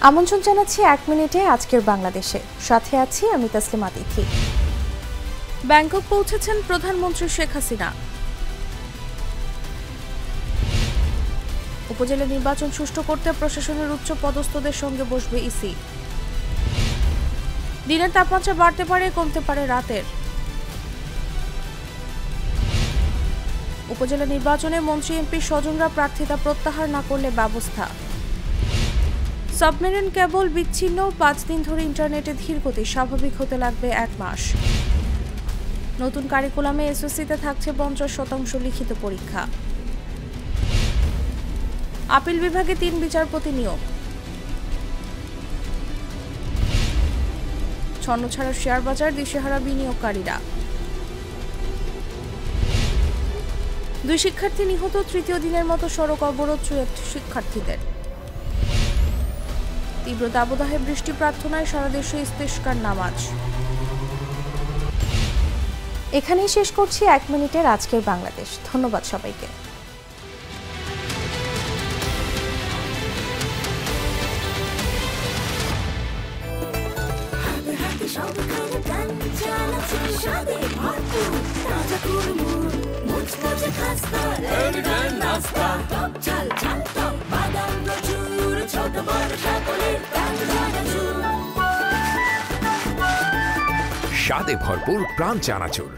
আমন্ত্রণ জানাচ্ছি 1 মিনিটে আজকের বাংলাদেশে। সাথে আছি আমি তাসলিমা তিথি। ব্যাংকক পৌঁছেছেন প্রধানমন্ত্রী শেখ হাসিনা। উপজেলা নির্বাচন সুষ্ঠু করতে প্রশাসনের উচ্চ পদস্থদের সঙ্গে বসবে ইসি। দিনের তাপমাত্রা বাড়তে পারে, কমতে পারে রাতের। উপজেলা নির্বাচনে মন্ত্রী এমপি স্বজনরা প্রার্থিতা প্রত্যাহার না করলে ব্যবস্থা। সাবমেরিন কেবল বিচ্ছিন্ন, 5 দিন ধরে ইন্টারনেটে ধীর গতি, স্বাভাবিক হতে লাগবে 1 মাস। নতুন কারিকুলামে এসএসসিতে থাকছে 50% লিখিত পরীক্ষা। আপিল বিভাগে 3 বিচারপতি নিয়োগ। ছন্নছাড়া শেয়ার বাজার, দিশেহারা বিনিয়োগকারীরা। 2 শিক্ষার্থী নিহত, তৃতীয় দিনের মতো সড়ক অবরোধ শিক্ষার্থীদের। তীব্র দাবদাহে বৃষ্টি প্রার্থনায় সারা দেশে ইস্তেস্কার নামাজ। এখানেই শেষ করছি 1 মিনিটের আজকের বাংলাদেশ। ধন্যবাদ সবাইকে। স্বাদে ভরপুর প্রাণ চানাচুর।